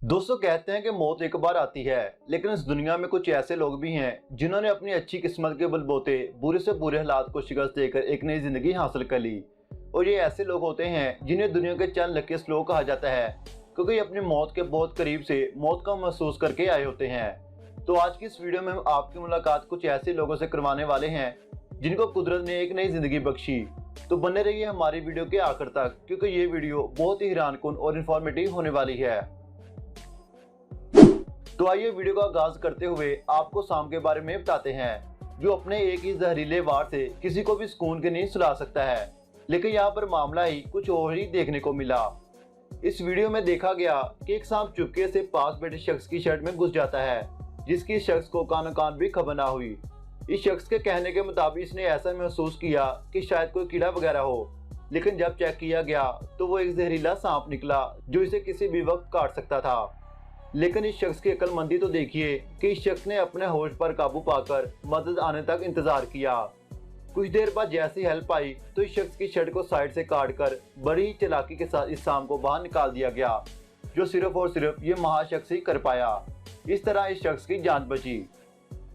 दोस्तों कहते हैं कि मौत एक बार आती है, लेकिन इस दुनिया में कुछ ऐसे लोग भी हैं जिन्होंने अपनी अच्छी किस्मत के बलबूते बुरे से बुरे हालात को शिकस्त देकर एक नई जिंदगी हासिल कर ली। और ये ऐसे लोग होते हैं जिन्हें दुनिया के चंद लकीस्ट लोग कहा जाता है, क्योंकि ये अपनी मौत के बहुत करीब से मौत का महसूस करके आए होते हैं। तो आज की इस वीडियो में हम आपकी मुलाकात कुछ ऐसे लोगों से करवाने वाले हैं जिनको कुदरत ने एक नई जिंदगी बख्शी। तो बने रहिए हमारी वीडियो के आखिर तक, क्योंकि ये वीडियो बहुत ही हैरानकुन और इन्फॉर्मेटिव होने वाली है। तो आइए वीडियो का आगाज करते हुए आपको शाम के बारे में बताते हैं, जो अपने एक ही जहरीले वार से किसी को भी सुकून की नींद सुला सकता है। लेकिन यहाँ पर मामला ही कुछ और ही देखने को मिला। इस वीडियो में देखा गया कि एक सांप चुपके से पास बैठे शख्स की शर्ट में घुस जाता है, जिसकी शख्स को कान कान भी खबर ना हुई। इस शख्स के कहने के मुताबिक इसने ऐसा महसूस किया कि शायद कोई कीड़ा वगैरह हो, लेकिन जब चेक किया गया तो वो एक जहरीला सांप निकला जो इसे किसी भी वक्त काट सकता था। लेकिन इस शख्स की अक्लमंदी तो देखिए कि इस शख्स ने अपने होश पर काबू पाकर मदद आने तक इंतजार किया। कुछ देर बाद जैसी हेल्प आई तो इस शख्स की शर्ट को साइड से काटकर बड़ी ही चालाकी के साथ इस सांप को बाहर निकाल दिया गया, जो सिर्फ और सिर्फ ये महाशख्स ही कर पाया। इस तरह इस शख्स की जान बची।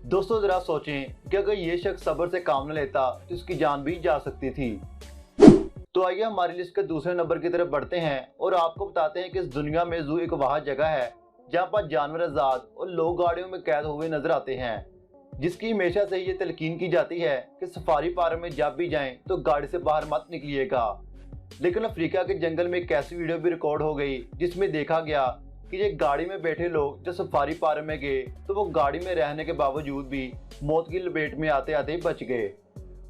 दोस्तों जरा सोचें कि अगर ये शख्स सब्र से काम न लेता तो इसकी जान भी जा सकती थी। तो आइए हमारी लिस्ट के दूसरे नंबर की तरफ बढ़ते हैं और आपको बताते हैं कि इस दुनिया में जू एक वह जगह है जहाँ पर जानवर आजाद और लोग गाड़ियों में कैद हुए नजर आते हैं, जिसकी हमेशा से ये तलकीन की जाती है कि सफारी पार्क में जब भी जाएं तो गाड़ी से बाहर मत निकलिएगा। लेकिन अफ्रीका के जंगल में एक ऐसी वीडियो भी रिकॉर्ड हो गई जिसमें देखा गया कि ये गाड़ी में बैठे लोग जब सफारी पार्क में गए तो वो गाड़ी में रहने के बावजूद भी मौत की लपेट में आते आते बच गए।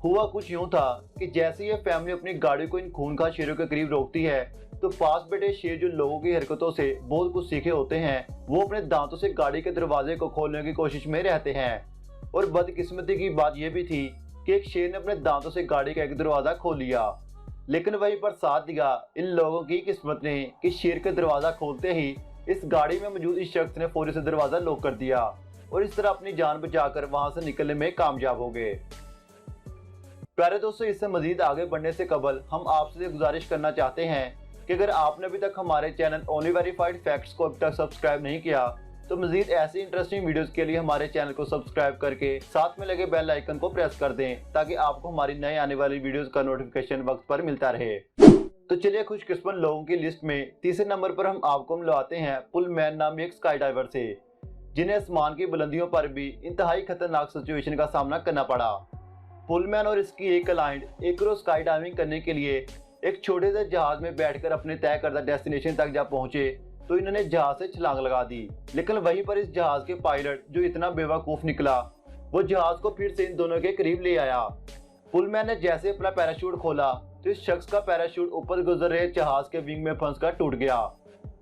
हुआ कुछ यूं था कि जैसे ये फैमिली अपनी गाड़ी को इन खूनखार शेरों के करीब रोकती है तो पास बैठे शेर जो लोगों की हरकतों से बहुत कुछ सीखे होते हैं, वो अपने दांतों से गाड़ी के दरवाजे को खोलने की कोशिश में रहते हैं। और बदकिस्मती की बात यह भी थी कि एक शेर ने अपने दांतों से गाड़ी का एक दरवाजा खोल लिया। लेकिन वहीं पर साथ दिया इन लोगों की किस्मत ने कि शेर का दरवाजा खोलते ही इस गाड़ी में मौजूद इस शख्स ने फौरी से दरवाजा लॉक कर दिया और इस तरह अपनी जान बचाकर वहां से निकलने में कामयाब हो गए। प्यारे दोस्तों, इससे मजीद आगे बढ़ने से कबल हम आपसे गुजारिश करना चाहते हैं कि अगर आपने अभी तक हमारे चैनल ओनली वेरीफाइड फैक्ट्स को अभी तक सब्सक्राइब नहीं किया तो मजीद ऐसी इंटरेस्टिंग वीडियोस के लिए हमारे चैनल को सब्सक्राइब करके साथ में लगे बेल आइकन को प्रेस कर दें, ताकि आपको हमारी नई आने वाली वीडियोस का नोटिफिकेशन वक्त पर मिलता रहे। तो चलिए खुशकिस्मत लोगों की लिस्ट में तीसरे नंबर पर हम आपको मिलवाते हैं पुलमैन नामी एक स्काई डाइवर से, जिन्हें आसमान की बुलंदियों पर भी इंतहाई खतरनाक सिचुएशन का सामना करना पड़ा। पुलमैन और इसकी एक क्लाइंट एक रोज स्काई डाइविंग करने के लिए एक छोटे से जहाज में बैठकर अपने तय करदा डेस्टिनेशन तक जब पहुंचे तो इन्होंने जहाज से छलांग लगा दी। लेकिन वहीं पर इस जहाज के पायलट जो इतना बेवकूफ निकला, वो जहाज को फिर से इन दोनों के करीब ले आया। पुलमैन ने जैसे अपना पैराशूट खोला तो इस शख्स का पैराशूट ऊपर गुजर रहे जहाज के विंग में फंसकर टूट गया,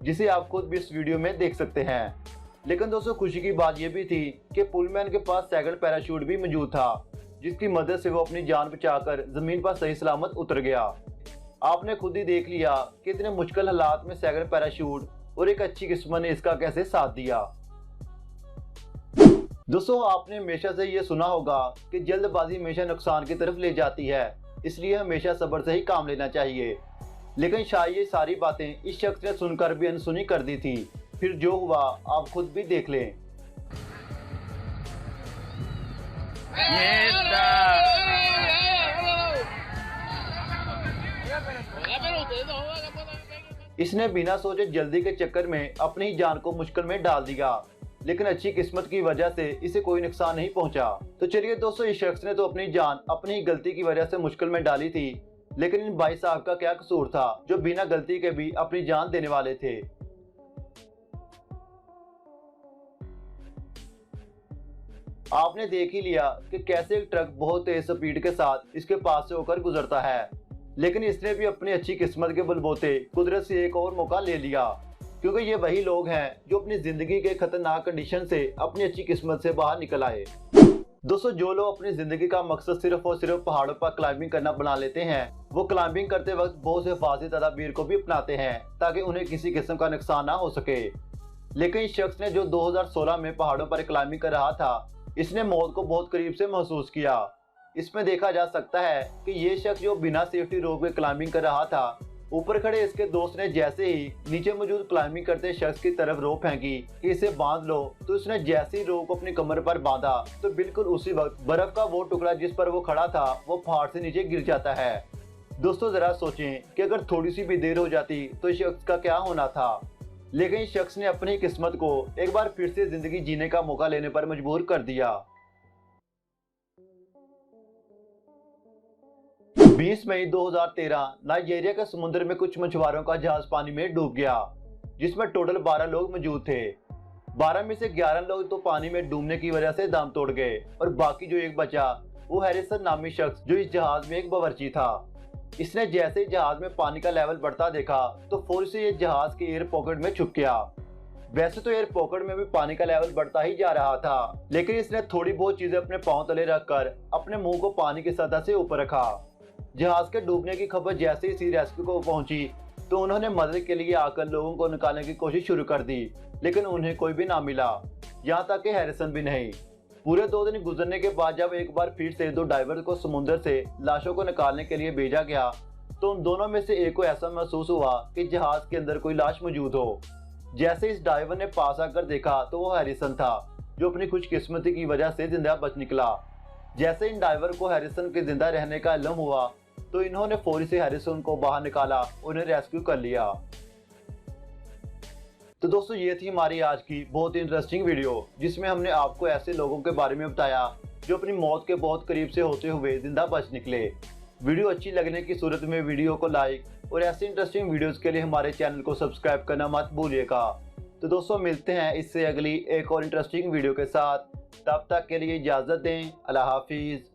जिसे आप खुद भी इस वीडियो में देख सकते हैं। लेकिन दोस्तों खुशी की बात यह भी थी कि पुलमैन के पास सेकंड पैराशूट भी मौजूद था, जिसकी मदद से वो अपनी जान बचाकर जमीन पर सही सलामत उतर गया। आपने खुद ही देख लिया कि इतने मुश्किल हालात में सेकंड पैराशूट और एक अच्छी किस्मत ने इसका कैसे साथ दिया। दोस्तों आपने हमेशा से ये सुना होगा कि जल्दबाजी हमेशा नुकसान की तरफ ले जाती है, इसलिए हमेशा सब्र से ही काम लेना चाहिए। लेकिन शायद ये सारी बातें इस शख्स ने सुनकर भी अनसुनी कर दी थी। फिर जो हुआ आप खुद भी देख लें। इसने बिना सोचे जल्दी के चक्कर में अपनी जान को मुश्किल में डाल दिया, लेकिन अच्छी किस्मत की वजह से इसे कोई नुकसान नहीं पहुंचा। तो चलिए दोस्तों, इस शख्स ने तो अपनी जान अपनी गलती की वजह से मुश्किल में डाली थी, लेकिन इन भाई साहब का क्या कसूर था जो बिना गलती के भी अपनी जान देने वाले थे। आपने देख ही लिया कि कैसे एक ट्रक बहुत तेज स्पीड के साथ इसके पास से होकर गुजरता है, लेकिन इसने भी अपनी अच्छी किस्मत के बलबूते कुदरत से एक और मौका ले लिया, क्योंकि ये वही लोग हैं जो अपनी जिंदगी के खतरनाक कंडीशन से अपनी अच्छी किस्मत से बाहर निकल आए। दोस्तों जो लोग अपनी जिंदगी का मकसद सिर्फ और सिर्फ पहाड़ों पर क्लाइंबिंग करना बना लेते हैं, वो क्लाइंबिंग करते वक्त बहुत से हिफाजती तदाबीर को भी अपनाते हैं ताकि उन्हें किसी किस्म का नुकसान ना हो सके। लेकिन इस शख्स ने जो 2016 में पहाड़ों पर क्लाइंबिंग कर रहा था, इसने मौत को बहुत करीब से महसूस किया। इसमें देखा जा सकता है कि ये शख्स जो बिना सेफ्टी रोप के क्लाइंबिंग कर रहा था, ऊपर खड़े इसके दोस्त ने जैसे ही नीचे मौजूद क्लाइंबिंग करते शख्स की तरफ रोप फेंकी कि इसे बांध लो, तो उसने जैसे ही रोप को अपनी कमर पर बांधा तो बिल्कुल उसी वक्त बर्फ का वो टुकड़ा जिस पर वो खड़ा था वो पहाड़ से नीचे गिर जाता है। दोस्तों जरा सोचें कि अगर थोड़ी सी भी देर हो जाती तो इस शख्स का क्या होना था। लेकिन इस शख्स ने अपनी किस्मत को एक बार फिर से जिंदगी जीने का मौका लेने पर मजबूर कर दिया। 20 मई 2013 नाइजीरिया के समुद्र में कुछ मछुआरों का जहाज पानी में डूब गया, जिसमें टोटल 12 लोग मौजूद थे। 12 में से 11 लोग तो पानी में डूबने की वजह से दम तोड़ गए और बाकी जो एक बचा वो हैरिसन नामी शख्स जो इस जहाज में एक बावर्ची था। इसने जैसे ही जहाज में पानी का लेवल बढ़ता देखा तो फौरन से ये जहाज के एयर पॉकेट में छुप गया। वैसे तो एयर पॉकेट में भी पानी का लेवल बढ़ता ही जा रहा था, लेकिन इसने थोड़ी बहुत चीजें अपने पांव तले रखकर अपने मुंह को पानी की सतह से ऊपर रखा। जहाज के डूबने की खबर जैसे ही सी रेस्क्यू को पहुंची तो उन्होंने मदद के लिए आकर लोगों को निकालने की कोशिश शुरू कर दी, लेकिन उन्हें कोई भी ना मिला, यहाँ तक कि हैरिसन भी नहीं। पूरे 2 दिन गुजरने के बाद जब एक बार फिर से 2 डाइवर को समुद्र से लाशों को निकालने के लिए भेजा गया तो उन दोनों में से एक को ऐसा महसूस हुआ कि जहाज के अंदर कोई लाश मौजूद हो। जैसे इस डाइवर ने पास आकर देखा तो वो हैरिसन था, जो अपनी खुशकिस्मती की वजह से जिंदा बच निकला। जैसे इन डाइवर को हैरिसन के जिंदा रहने का इल्म हुआ तो इन्होंने फौरी से हैरिसन को बाहर निकाला, उन्हें रेस्क्यू कर लिया। तो दोस्तों ये थी हमारी आज की बहुत इंटरेस्टिंग वीडियो, जिसमें हमने आपको ऐसे लोगों के बारे में बताया जो अपनी मौत के बहुत करीब से होते हुए जिंदा बच निकले। वीडियो अच्छी लगने की सूरत में वीडियो को लाइक और ऐसे इंटरेस्टिंग वीडियोस के लिए हमारे चैनल को सब्सक्राइब करना मत भूलिएगा। तो दोस्तों मिलते हैं इससे अगली एक और इंटरेस्टिंग वीडियो के साथ, तब तक के लिए इजाज़त दें। अल्लाह हाफिज़।